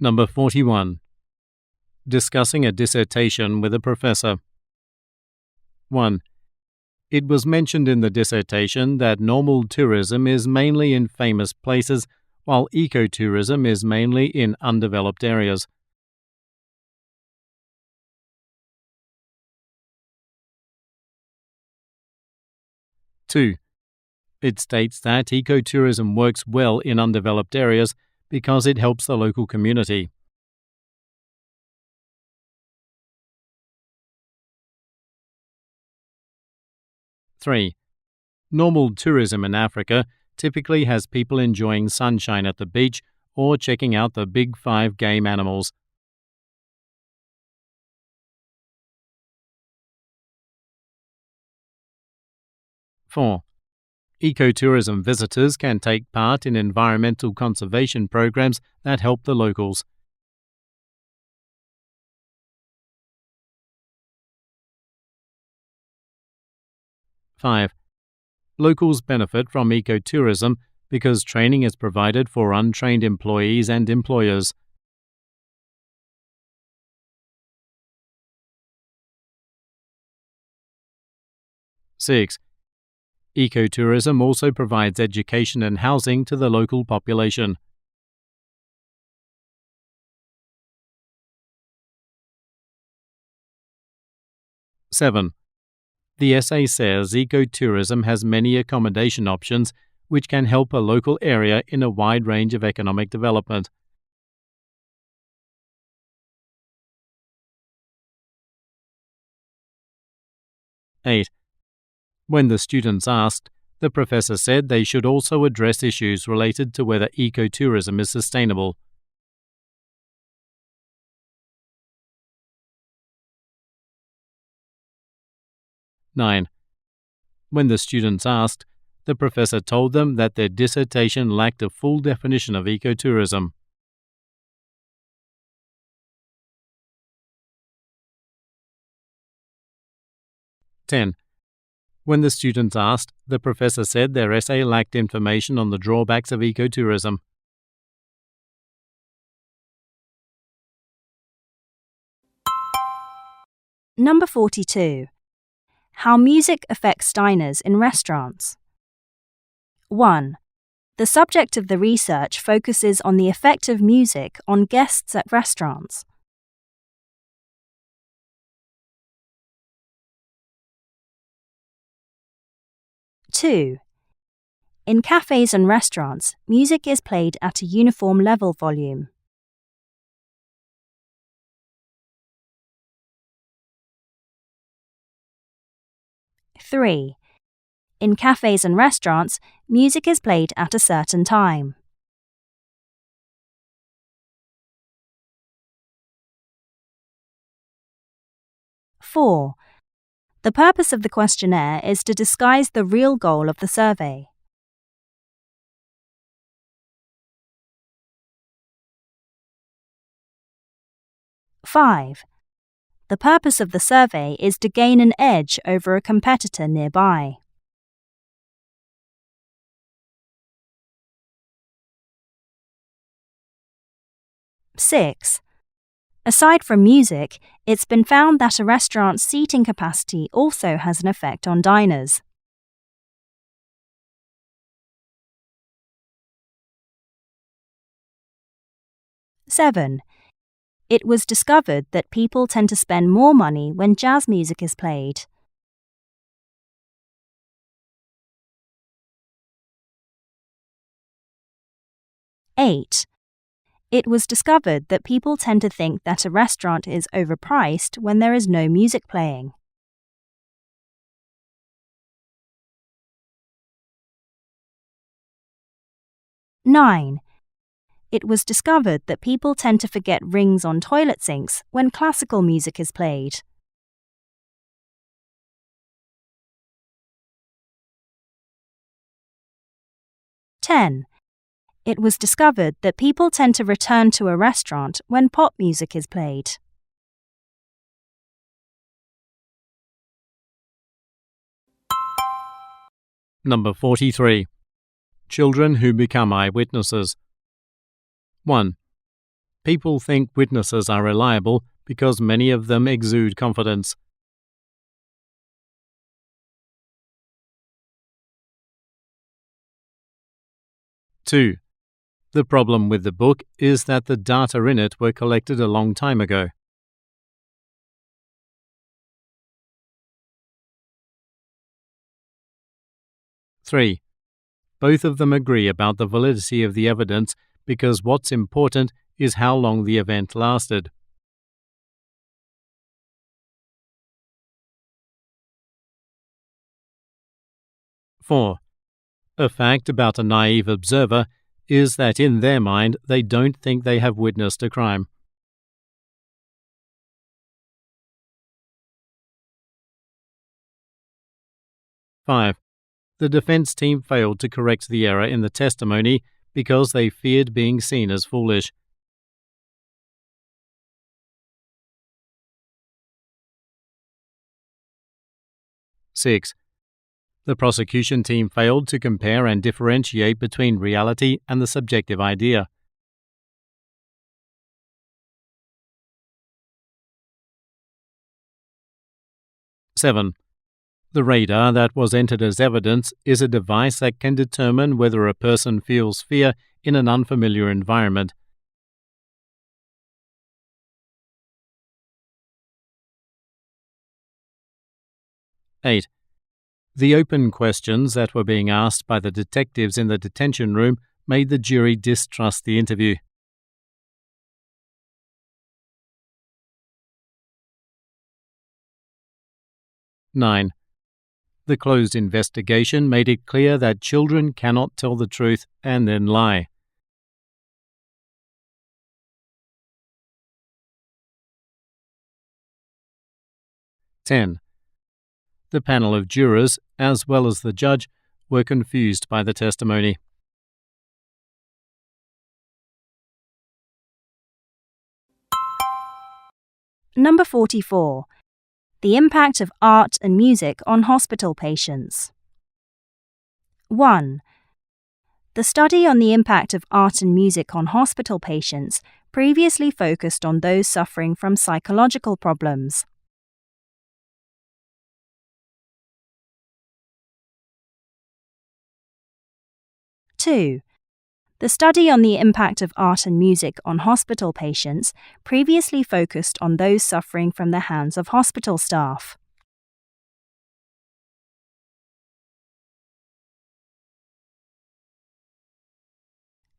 Number 41. Discussing a dissertation with a professor. 1. It was mentioned in the dissertation that normal tourism is mainly in famous places, while ecotourism is mainly in undeveloped areas. 2. It states that ecotourism works well in undeveloped areas because it helps the local community. 3. Normal tourism in Africa typically has people enjoying sunshine at the beach or checking out the big five game animals. 4. Ecotourism visitors can take part in environmental conservation programs that help the locals. 5. Locals benefit from ecotourism because training is provided for untrained employees and employers. 6. Ecotourism also provides education and housing to the local population. 7. The essay says ecotourism has many accommodation options which can help a local area in a wide range of economic development. 8. When the students asked, the professor said they should also address issues related to whether ecotourism is sustainable. 9. When the students asked, the professor told them that their dissertation lacked a full definition of ecotourism. 10. When the students asked, the professor said their essay lacked information on the drawbacks of ecotourism. Number 42. How music affects diners in restaurants. 1. The subject of the research focuses on the effect of music on guests at restaurants. 2. In cafes and restaurants, music is played at a uniform level volume. 3. In cafes and restaurants, music is played at a certain time. 4. The purpose of the questionnaire is to disguise the real goal of the survey. 5. The purpose of the survey is to gain an edge over a competitor nearby. Six. Aside from music, it's been found that a restaurant's seating capacity also has an effect on diners. 7. It was discovered that people tend to spend more money when jazz music is played. 8. It was discovered that people tend to think that a restaurant is overpriced when there is no music playing. 9. It was discovered that people tend to forget rings on toilet sinks when classical music is played. 10. It was discovered that people tend to return to a restaurant when pop music is played. Number 43. Children who become eyewitnesses. 1. people think witnesses are reliable because many of them exude confidence. Two, the problem with the book is that the data in it were collected a long time ago. Three, both of them agree about the validity of the evidence because what's important is how long the event lasted. Four, a fact about a naive observer is that in their mind they don't think they have witnessed a crime. Five, the defense team failed to correct the error in the testimony because they feared being seen as foolish. Six, the prosecution team failed to compare and differentiate between reality and the subjective idea. Seven, the radar that was entered as evidence is a device that can determine whether a person feels fear in an unfamiliar environment. Eight, the open questions that were being asked by the detectives in the detention room made the jury distrust the interview. 9. The closed investigation made it clear that children cannot tell the truth and then lie. 10. The panel of jurors, as well as the judge, were confused by the testimony. Number 44. The impact of art and music on hospital patients. 1. The study on the impact of art and music on hospital patients previously focused on those suffering from psychological problems. 2. The study on the impact of art and music on hospital patients previously focused on those suffering from the hands of hospital staff.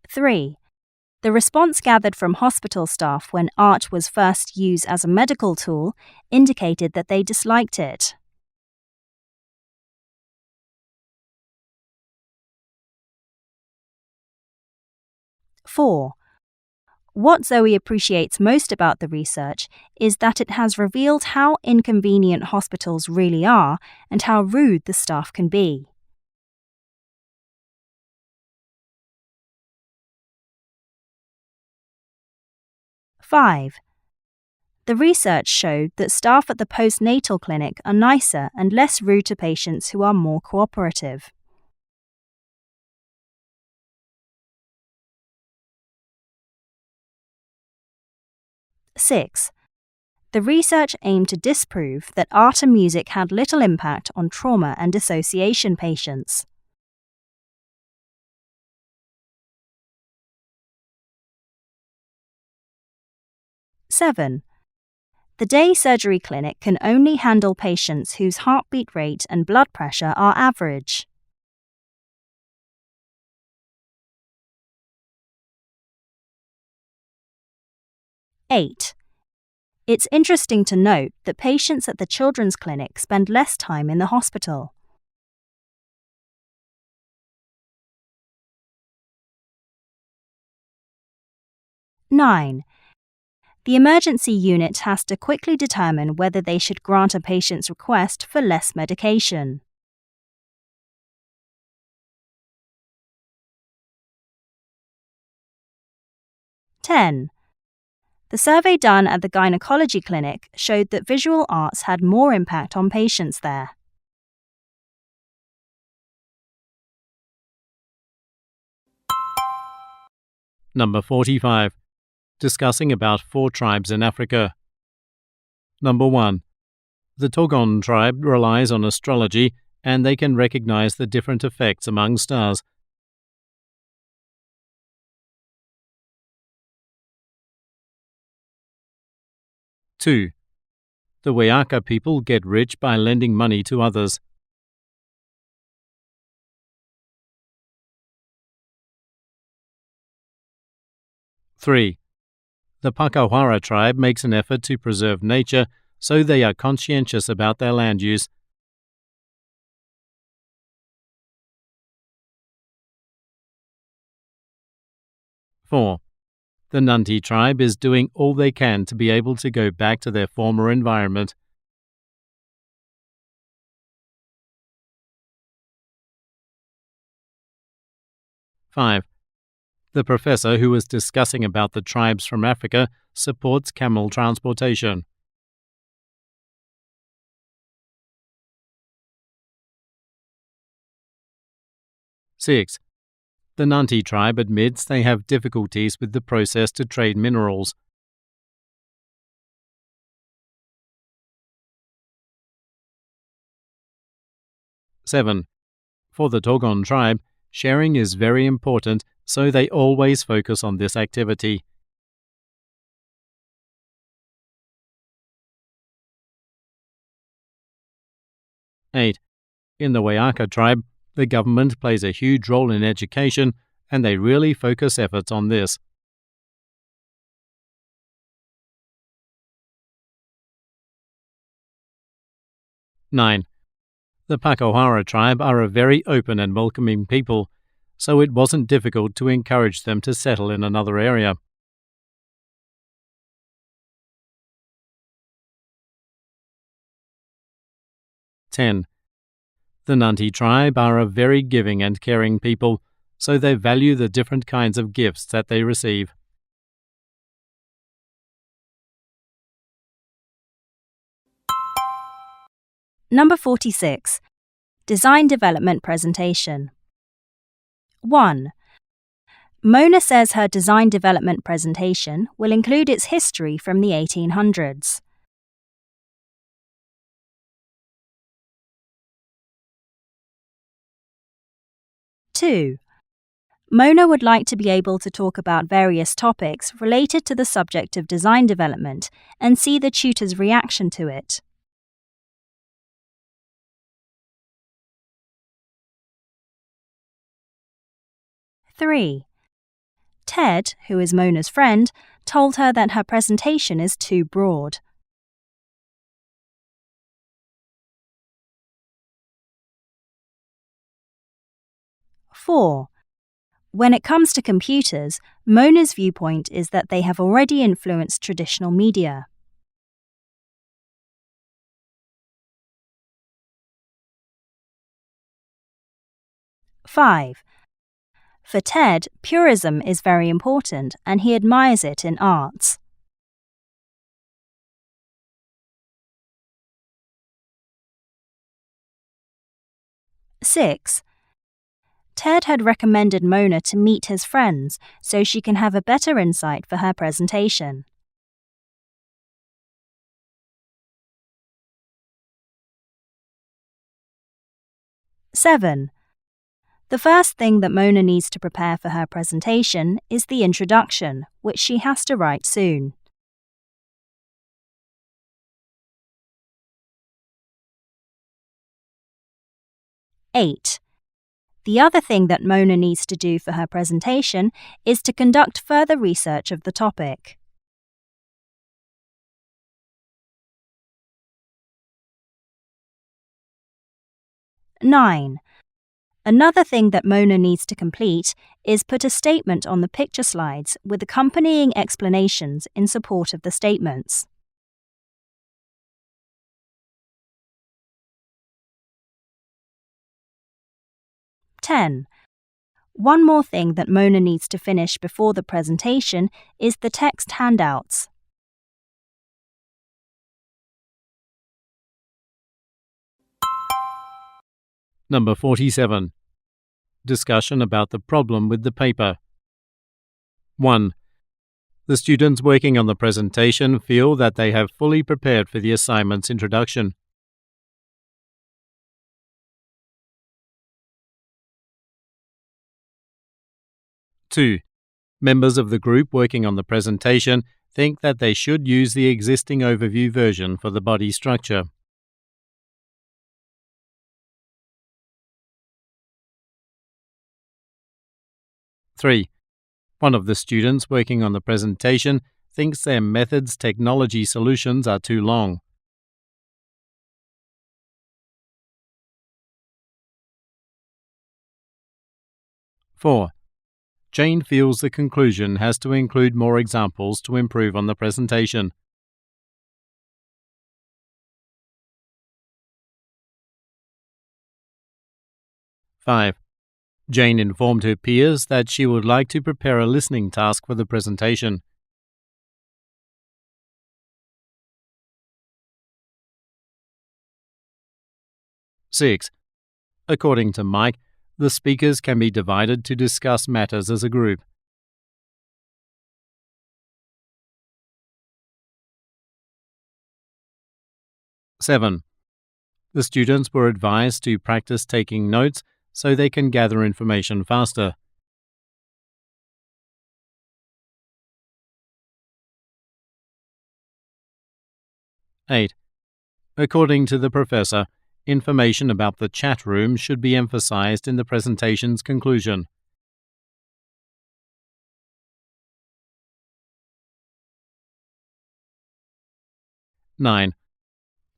3. The response gathered from hospital staff when art was first used as a medical tool indicated that they disliked it. 4. What Zoe appreciates most about the research is that it has revealed how inconvenient hospitals really are and how rude the staff can be. 5. The research showed that staff at the postnatal clinic are nicer and less rude to patients who are more cooperative. 6. The research aimed to disprove that art and music had little impact on trauma and dissociation patients. 7. The day surgery clinic can only handle patients whose heartbeat rate and blood pressure are average. 8. It's interesting to note that patients at the children's clinic spend less time in the hospital. 9. The emergency unit has to quickly determine whether they should grant a patient's request for less medication. 10. The survey done at the gynecology clinic showed that visual arts had more impact on patients there. Number 45. discussing about 4 tribes in Africa. Number 1. The Togon tribe relies on astrology and they can recognize the different effects among stars. Two, the Wayaka people get rich by lending money to others. 3. The Pakawara tribe makes an effort to preserve nature, so they are conscientious about their land use. 4. The Nunti tribe is doing all they can to be able to go back to their former environment. Five. The professor who was discussing about the tribes from Africa supports camel transportation. 6. The Nunti tribe admits they have difficulties with the process to trade minerals. 7. For the Togon tribe, sharing is very important, so they always focus on this activity. Eight. In the Wayaka tribe, the government plays a huge role in education, and they really focus efforts on this. 9. The Pakawara tribe are a very open and welcoming people, so it wasn't difficult to encourage them to settle in another area. 10. The Nunti tribe are a very giving and caring people, so they value the different kinds of gifts that they receive. Number 46. Design Development Presentation. 1. Mona says her design development presentation will include its history from the 1800s. 2. Mona would like to be able to talk about various topics related to the subject of design development and see the tutor's reaction to it. 3. Ted, who is Mona's friend, told her that her presentation is too broad. 4. When it comes to computers, Mona's viewpoint is that they have already influenced traditional media. 5. For Ted, purism is very important and he admires it in arts. 6. Ted had recommended Mona to meet his friends so she can have a better insight for her presentation. Seven. The first thing that Mona needs to prepare for her presentation is the introduction, which she has to write soon. 8. The other thing that Mona needs to do for her presentation is to conduct further research of the topic. 9. Another thing that Mona needs to complete is put a statement on the picture slides with accompanying explanations in support of the statements. 10. One more thing that Mona needs to finish before the presentation is the text handouts. Number 47. Discussion about the problem with the paper. 1. The students working on the presentation feel that they have fully prepared for the assignment's introduction. 2. Members of the group working on the presentation think that they should use the existing overview version for the body structure. 3. One of the students working on the presentation thinks their method's technology solutions are too long. 4. Jane feels the conclusion has to include more examples to improve on the presentation. 5. Jane informed her peers that she would like to prepare a listening task for the presentation. 6. According to Mike, the speakers can be divided to discuss matters as a group. 7. The students were advised to practice taking notes so they can gather information faster. 8. According to the professor, information about the chat room should be emphasized in the presentation's conclusion. 9.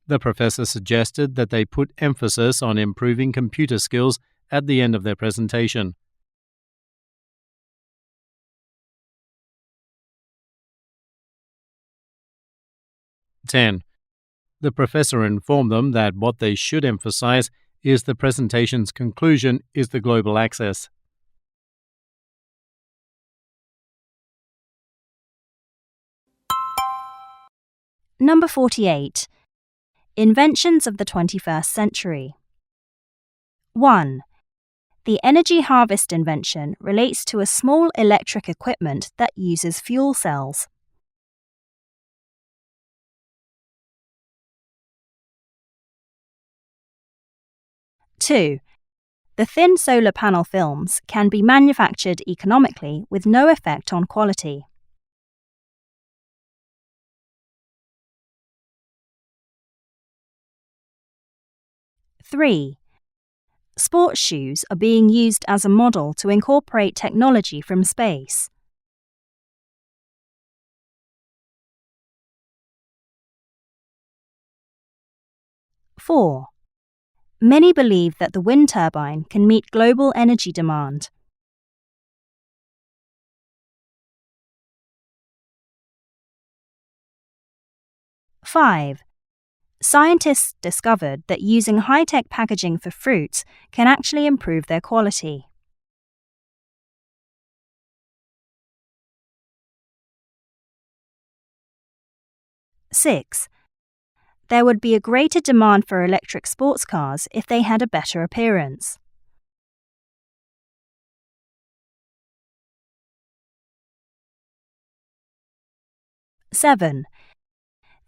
The professor suggested that they put emphasis on improving computer skills at the end of their presentation. 10. The professor informed them that what they should emphasize is the presentation's conclusion is the global access. Number 48. Inventions of the 21st century. 1. The energy harvest invention relates to a small electric equipment that uses fuel cells. 2. The thin solar panel films can be manufactured economically with no effect on quality. 3. Sports shoes are being used as a model to incorporate technology from space. 4. Many believe that the wind turbine can meet global energy demand. 5. Scientists discovered that using high-tech packaging for fruits can actually improve their quality. 6. There would be a greater demand for electric sports cars if they had a better appearance. 7.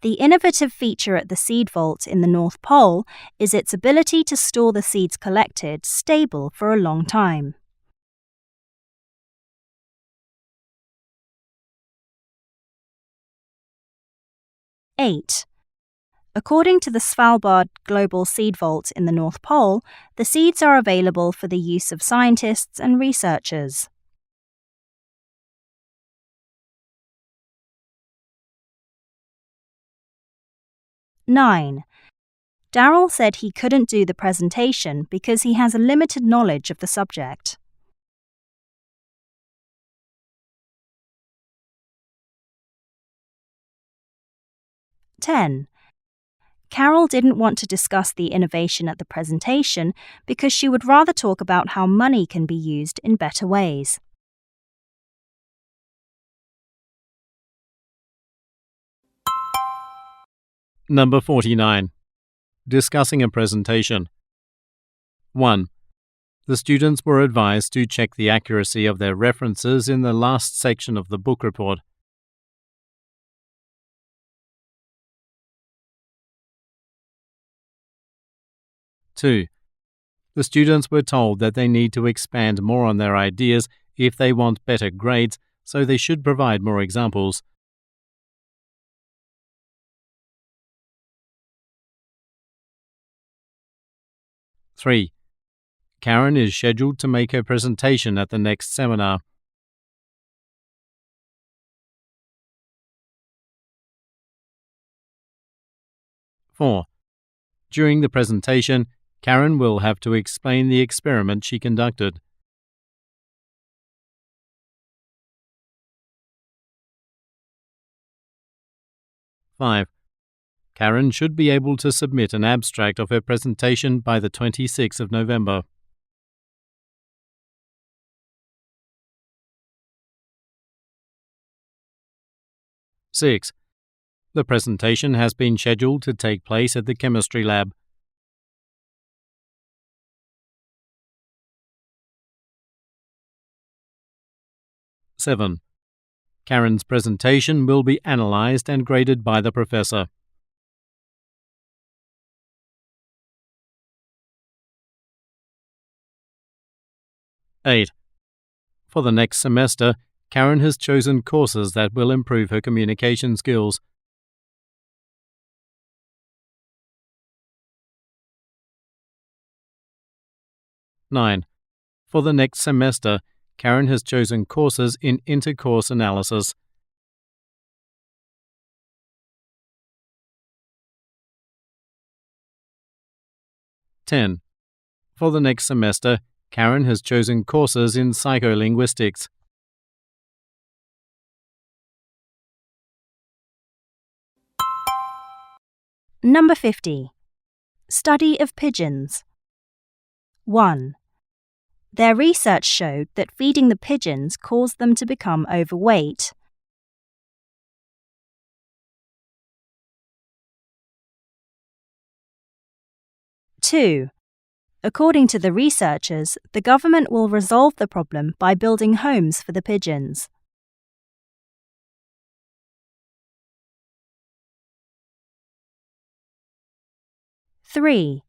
The innovative feature at the seed vault in the North Pole is its ability to store the seeds collected stable for a long time. 8. According to the Svalbard Global Seed Vault in the North Pole, the seeds are available for the use of scientists and researchers. 9. Daryl said he couldn't do the presentation because he has a limited knowledge of the subject. 10. Carol didn't want to discuss the innovation at the presentation because she would rather talk about how money can be used in better ways. Number 49. Discussing a presentation. 1. The students were advised to check the accuracy of their references in the last section of the book report. 2. The students were told that they need to expand more on their ideas if they want better grades, so they should provide more examples. 3. Karen is scheduled to make her presentation at the next seminar. 4. During the presentation, Karen will have to explain the experiment she conducted. 5. Karen should be able to submit an abstract of her presentation by the 26th of November. 6. The presentation has been scheduled to take place at the chemistry lab. 7. Karen's presentation will be analyzed and graded by the professor. 8. For the next semester, Karen has chosen courses that will improve her communication skills. 9. For the next semester, Karen has chosen courses in intercourse analysis. 10. For the next semester, Karen has chosen courses in psycholinguistics. Number 50. Study of pigeons. 1. Their research showed that feeding the pigeons caused them to become overweight. 2. According to the researchers, the government will resolve the problem by building homes for the pigeons. 3.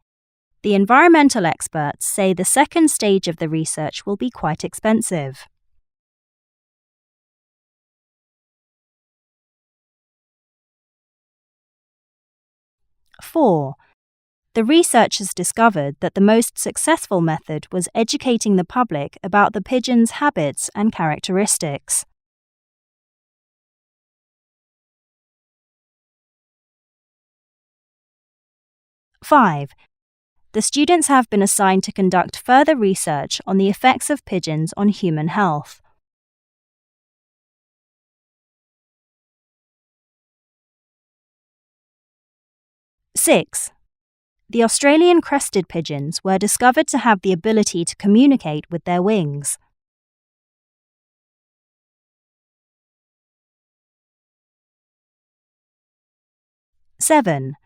The environmental experts say the second stage of the research will be quite expensive. 4. The researchers discovered that the most successful method was educating the public about the pigeons' habits and characteristics. 5. The students have been assigned to conduct further research on the effects of pigeons on human health. Six. The Australian crested pigeons were discovered to have the ability to communicate with their wings. 7.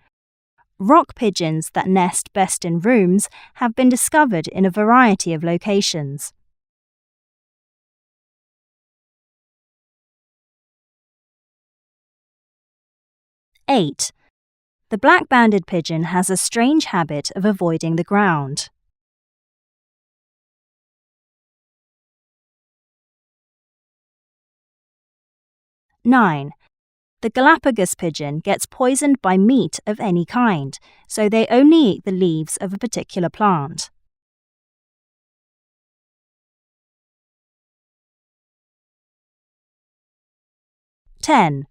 Rock pigeons that nest best in rooms have been discovered in a variety of locations. 8. The black-banded pigeon has a strange habit of avoiding the ground. 9. The Galapagos pigeon gets poisoned by meat of any kind, so they only eat the leaves of a particular plant. 10.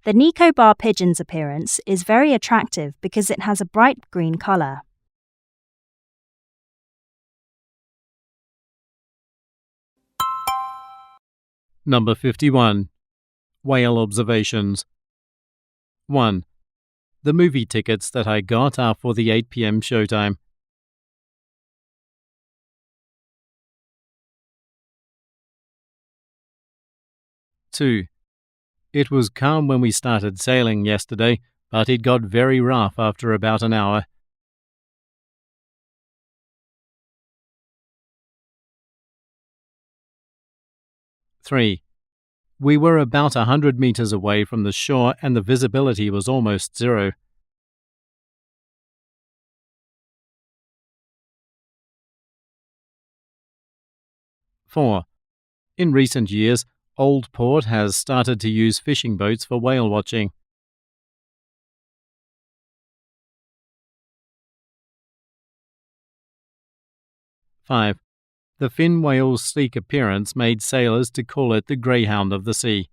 The Nicobar pigeon's appearance is very attractive because it has a bright green colour. Number 51. Whale observations. 1. The movie tickets that I got are for the 8 p.m. showtime. 2. It was calm when we started sailing yesterday, but it got very rough after about an hour. 3. We were about 100 meters away from the shore and the visibility was almost zero. 4. In recent years, Old Port has started to use fishing boats for whale watching. 5. The fin whale's sleek appearance made sailors to call it the greyhound of the sea.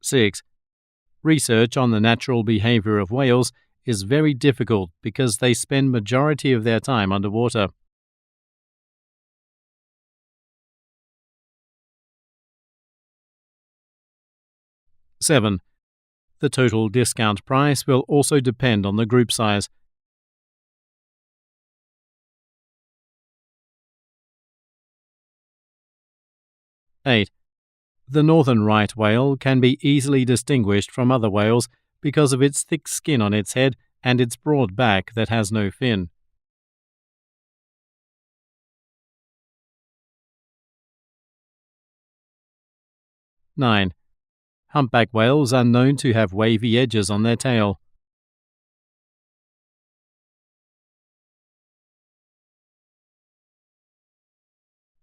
6. Research on the natural behavior of whales is very difficult because they spend majority of their time underwater. 7. The total discount price will also depend on the group size. 8. The northern right whale can be easily distinguished from other whales because of its thick skin on its head and its broad back that has no fin. 9. Humpback whales are known to have wavy edges on their tail.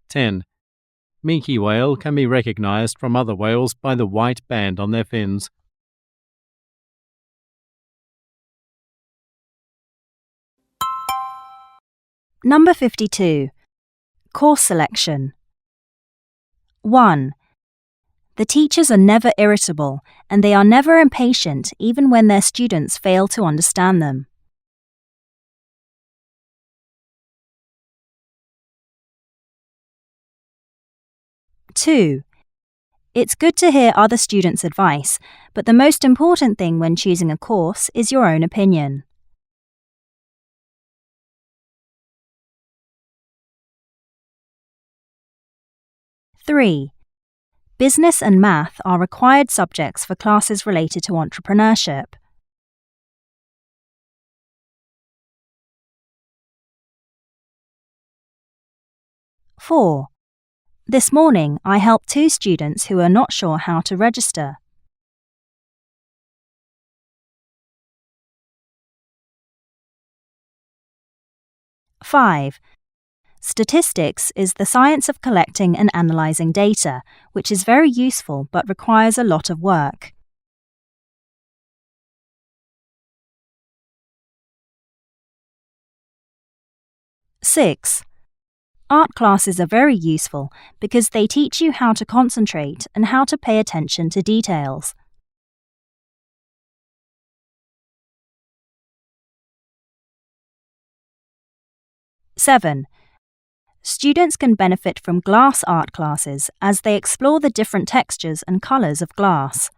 10. Minke whale can be recognized from other whales by the white band on their fins. Number 52. Course selection. 1. The teachers are never irritable, and they are never impatient even when their students fail to understand them. 2. It's good to hear other students' advice, but the most important thing when choosing a course is your own opinion. 3. Business and math are required subjects for classes related to entrepreneurship. 4. This morning, I helped 2 students who are not sure how to register. 5. Statistics is the science of collecting and analyzing data, which is very useful but requires a lot of work. 6. Art classes are very useful because they teach you how to concentrate and how to pay attention to details. 7. Students can benefit from glass art classes as they explore the different textures and colors of glass.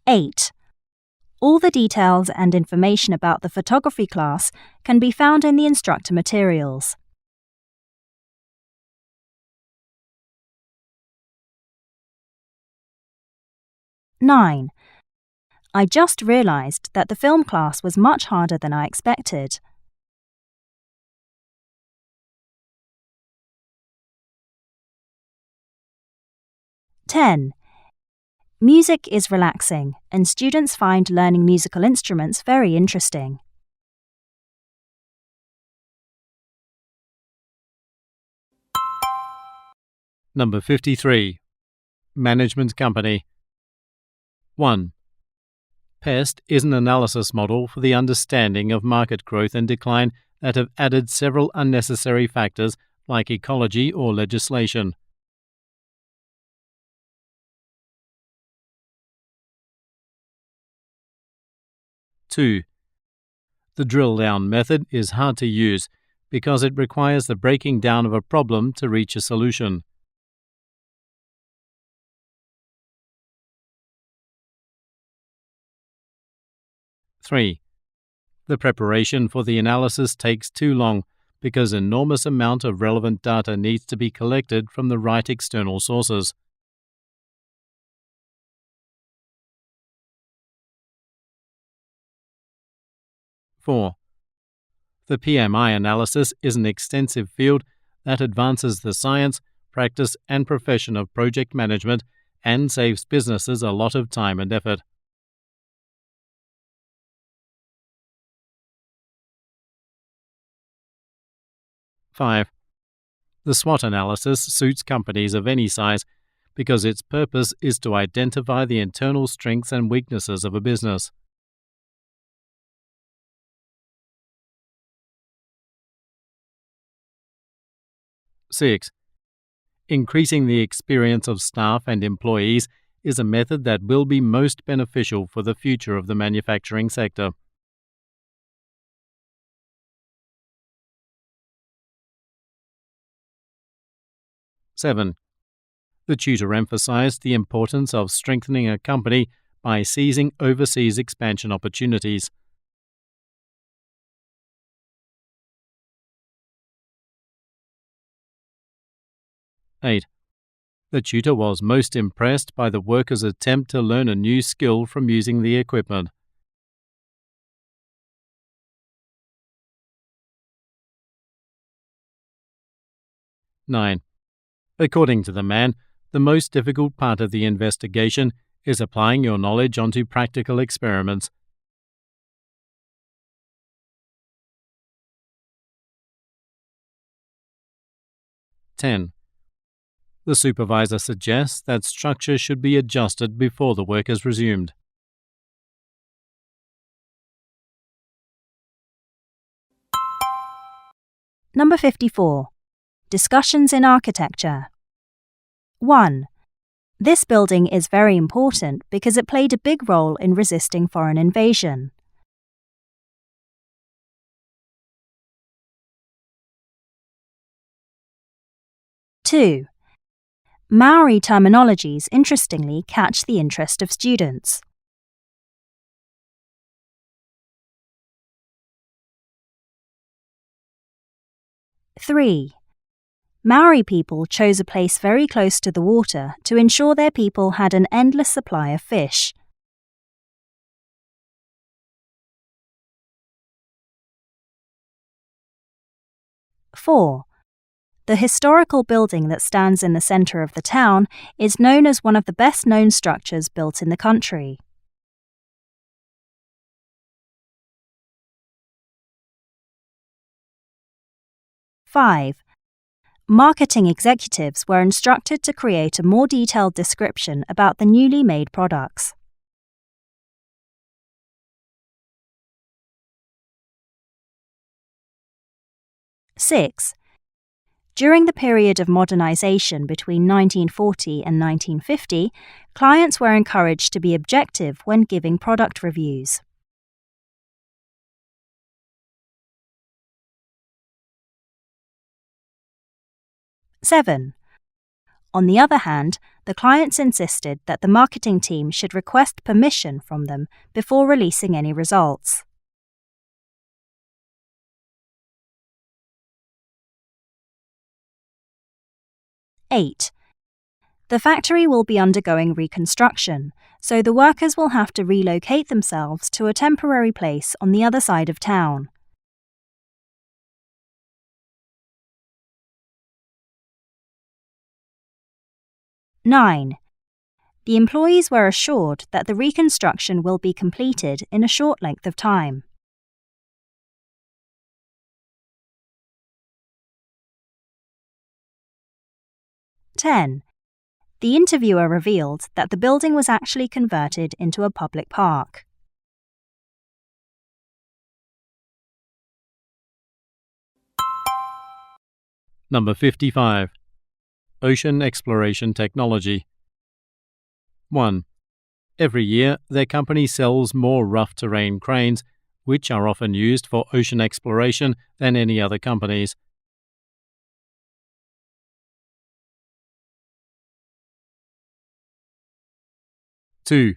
8. All the details and information about the photography class can be found in the instructor materials. 9. I just realized that the film class was much harder than I expected. 10. Music is relaxing, and students find learning musical instruments very interesting. Number 53. Management Company. 1. PEST is an analysis model for the understanding of market growth and decline that have added several unnecessary factors like ecology or legislation. 2. The drill-down method is hard to use because it requires the breaking down of a problem to reach a solution. 3. The preparation for the analysis takes too long because an enormous amount of relevant data needs to be collected from the right external sources. 4. The PMI analysis is an extensive field that advances the science, practice, and profession of project management and saves businesses a lot of time and effort. 5. The SWOT analysis suits companies of any size because its purpose is to identify the internal strengths and weaknesses of a business. 6. Increasing the experience of staff and employees is a method that will be most beneficial for the future of the manufacturing sector. 7. The tutor emphasized the importance of strengthening a company by seizing overseas expansion opportunities. 8. The tutor was most impressed by the worker's attempt to learn a new skill from using the equipment. 9. According to the man, the most difficult part of the investigation is applying your knowledge onto practical experiments. 10. The supervisor suggests that structure should be adjusted before the work is resumed. Number 54. Discussions in architecture. 1. This building is very important because it played a big role in resisting foreign invasion. 2. Maori terminologies interestingly catch the interest of students. 3. Maori people chose a place very close to the water to ensure their people had an endless supply of fish. 4. The historical building that stands in the center of the town is known as one of the best-known structures built in the country. Five. Marketing executives were instructed to create a more detailed description about the newly made products. 6. During the period of modernization between 1940 and 1950, clients were encouraged to be objective when giving product reviews. 7. On the other hand, the clients insisted that the marketing team should request permission from them before releasing any results. 8. The factory will be undergoing reconstruction, so the workers will have to relocate themselves to a temporary place on the other side of town. 9. The employees were assured that the reconstruction will be completed in a short length of time. 10. The interviewer revealed that the building was actually converted into a public park. Number 55. Ocean Exploration Technology. 1. Every year, their company sells more rough terrain cranes, which are often used for ocean exploration than any other companies. 2.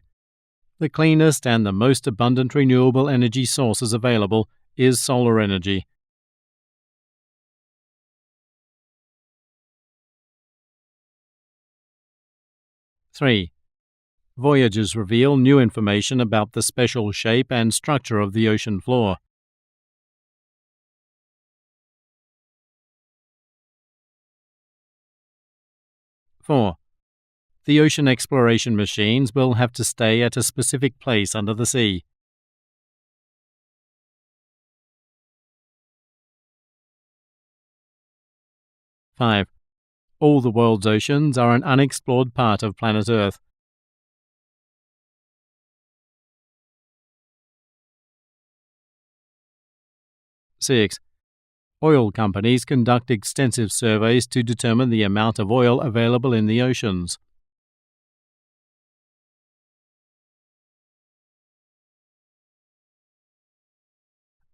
The cleanest and the most abundant renewable energy sources available is solar energy. 3. Voyages reveal new information about the special shape and structure of the ocean floor. 4. the ocean exploration machines will have to stay at a specific place under the sea. Five. All the world's oceans are an unexplored part of planet Earth. Six. Oil companies conduct extensive surveys to determine the amount of oil available in the oceans.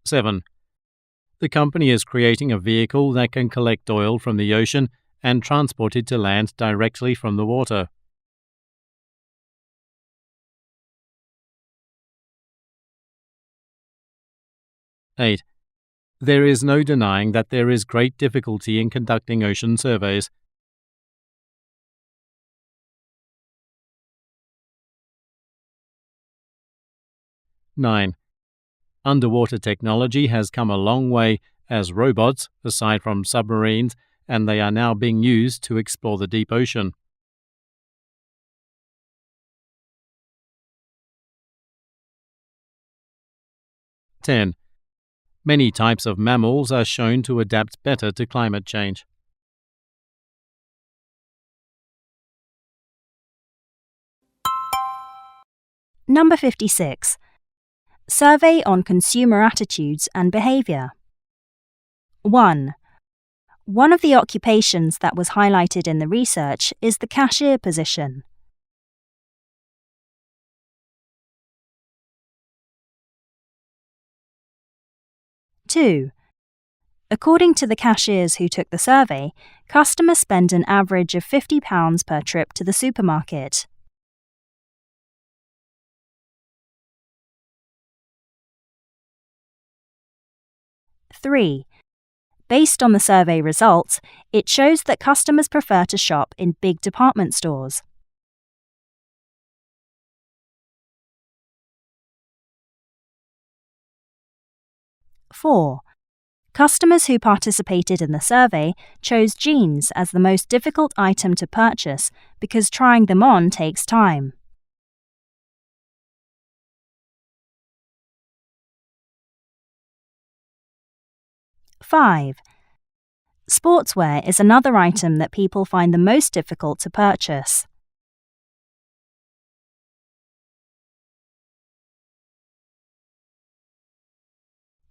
Seven. The company is creating a vehicle that can collect oil from the ocean and transport it to land directly from the water. Eight. There is no denying that there is great difficulty in conducting ocean surveys. Nine. Underwater technology has come a long way as robots, aside from submarines, and they are now being used to explore the deep ocean. 10. Many types of mammals are shown to adapt better to climate change. Number 56. Survey on consumer attitudes and behavior. 1. One of the occupations that was highlighted in the research is the cashier position. 2. According to the cashiers who took the survey, customers spend an average of £50 per trip to the supermarket. 3. Based on the survey results, it shows that customers prefer to shop in big department stores. 4. Customers who participated in the survey chose jeans as the most difficult item to purchase because trying them on takes time. 5. Sportswear is another item that people find the most difficult to purchase.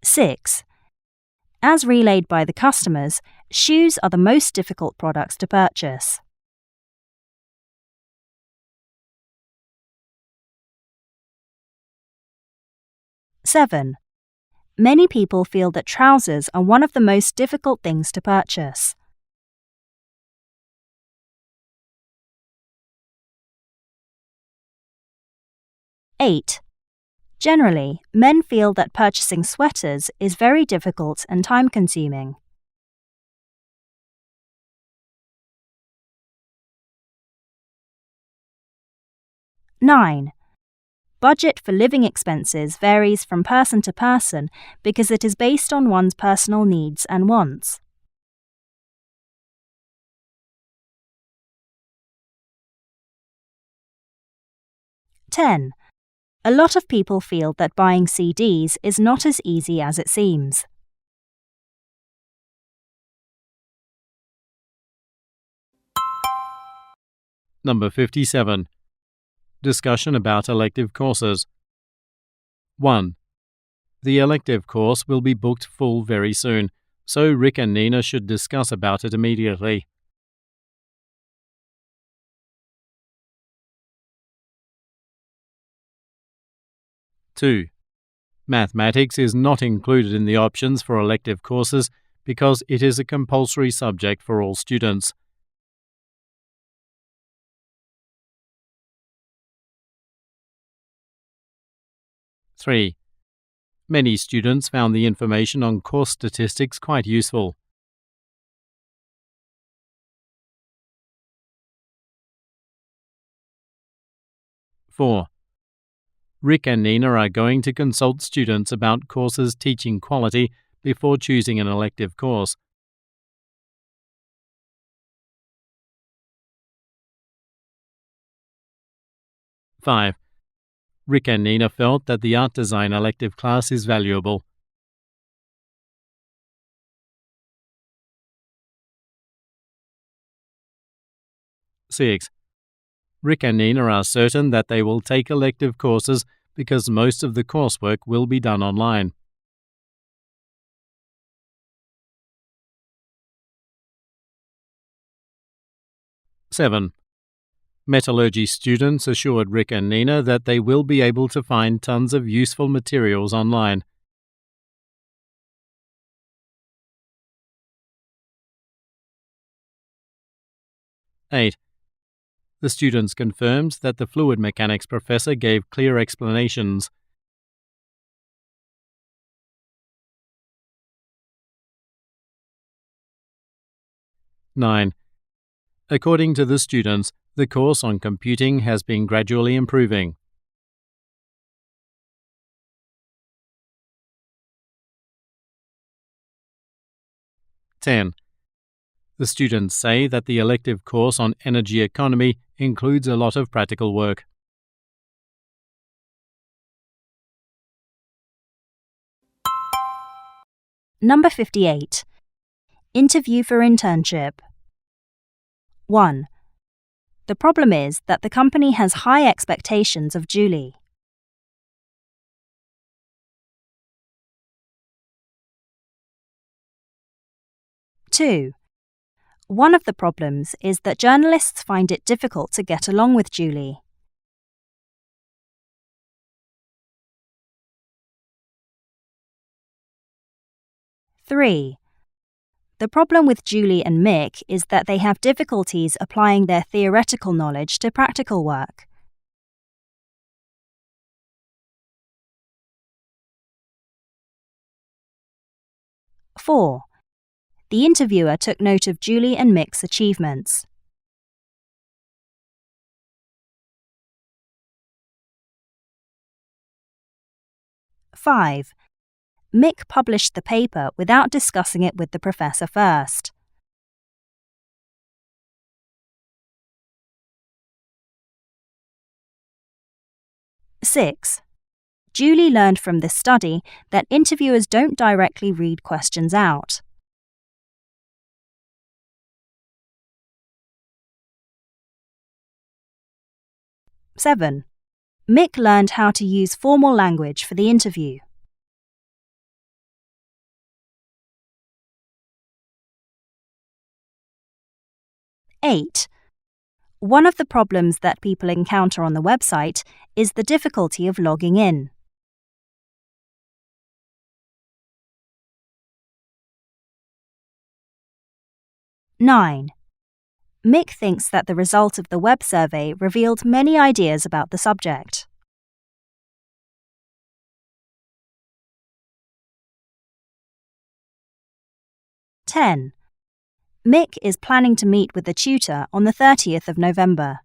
6. As relayed by the customers, shoes are the most difficult products to purchase. 7. Many people feel that trousers are one of the most difficult things to purchase. 8. Generally, men feel that purchasing sweaters is very difficult and time-consuming. 9. Budget for living expenses varies from person to person because it is based on one's personal needs and wants. 10. A lot of people feel that buying CDs is not as easy as it seems. Number 57. Discussion about elective courses. 1. The elective course will be booked full very soon, so Rick and Nina should discuss about it immediately. 2. Mathematics is not included in the options for elective courses because it is a compulsory subject for all students. 3. Many students found the information on course statistics quite useful. 4. Rick and Nina are going to consult students about courses' teaching quality before choosing an elective course. 5. Rick and Nina felt that the art design elective class is valuable. 6. Rick and Nina are certain that they will take elective courses because most of the coursework will be done online. 7. Metallurgy students assured Rick and Nina that they will be able to find tons of useful materials online. 8. The students confirmed that the fluid mechanics professor gave clear explanations. 9. According to the students, the course on computing has been gradually improving. 10. The students say that the elective course on energy economy includes a lot of practical work. Number 58. Interview for internship. 1. The problem is that the company has high expectations of Julie. 2. One of the problems is that journalists find it difficult to get along with Julie. 3. The problem with Julie and Mick is that they have difficulties applying their theoretical knowledge to practical work. 4. The interviewer took note of Julie and Mick's achievements. 5. Mick published the paper without discussing it with the professor first. 6. Julie learned from this study that interviewers don't directly read questions out. 7. Mick learned how to use formal language for the interview. 8. One of the problems that people encounter on the website is the difficulty of logging in. 9. Mick thinks that the result of the web survey revealed many ideas about the subject. 10. Mick is planning to meet with the tutor on the 30th of November.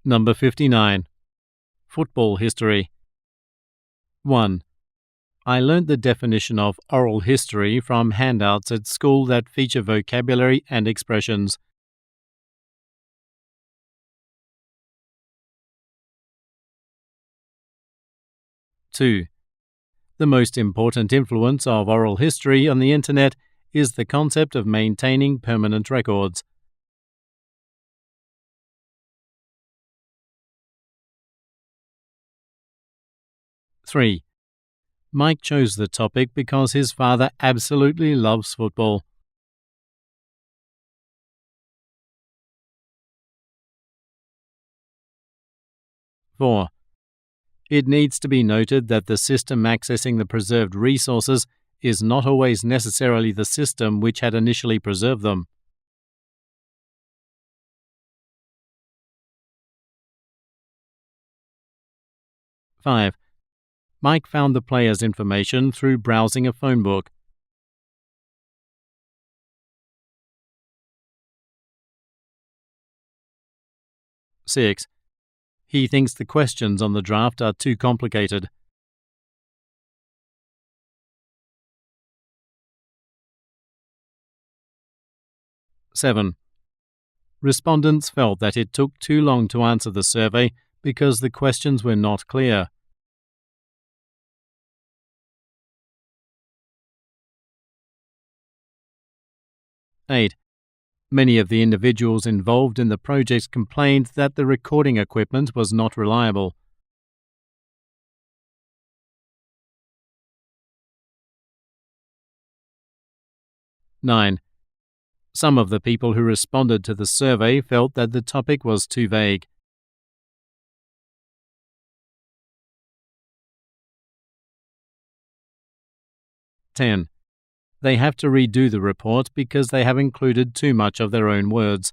Number 59. Football history. 1. I learnt the definition of oral history from handouts at school that feature vocabulary and expressions. 2. The most important influence of oral history on the Internet is the concept of maintaining permanent records. 3. Mike chose the topic because his father absolutely loves football. 4. It needs to be noted that the system accessing the preserved resources is not always necessarily the system which had initially preserved them. 5. Mike found the player's information through browsing a phone book. 6. He thinks the questions on the draft are too complicated. 7. Respondents felt that it took too long to answer the survey because the questions were not clear. 8. Many of the individuals involved in the project complained that the recording equipment was not reliable. 9. Some of the people who responded to the survey felt that the topic was too vague. 10. They have to redo the report because they have included too much of their own words.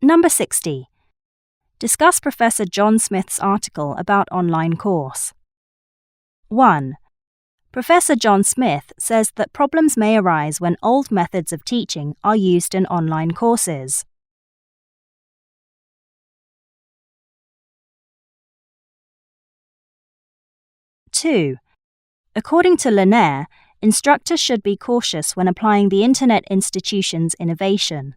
Number 60. Discuss Professor John Smith's article about online course. 1. Professor John Smith says that problems may arise when old methods of teaching are used in online courses. 2. According to Lanier, instructors should be cautious when applying the Internet institution's innovation.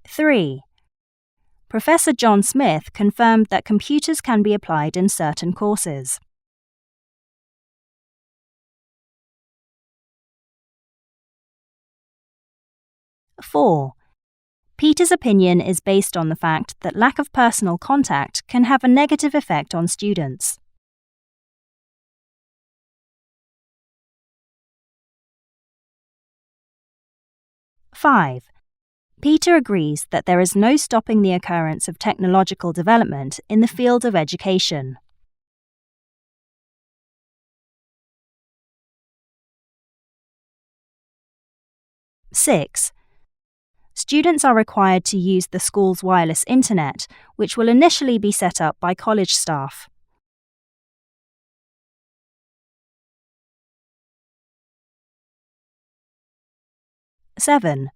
3. Professor John Smith confirmed that computers can be applied in certain courses. 4. Peter's opinion is based on the fact that lack of personal contact can have a negative effect on students. 5. Peter agrees that there is no stopping the occurrence of technological development in the field of education. Six. Students are required to use the school's wireless internet, which will initially be set up by college staff. 7.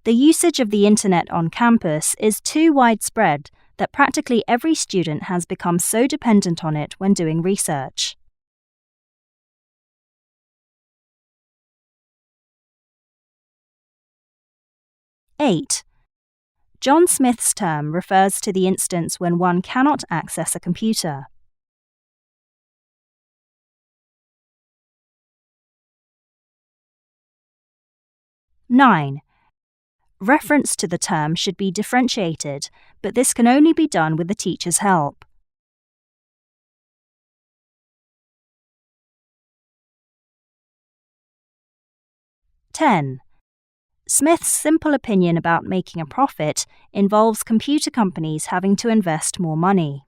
The usage of the internet on campus is too widespread that practically every student has become so dependent on it when doing research. 8. John Smith's term refers to the instance when one cannot access a computer. 9. Reference to the term should be differentiated, but this can only be done with the teacher's help. 10. Smith's simple opinion about making a profit involves computer companies having to invest more money.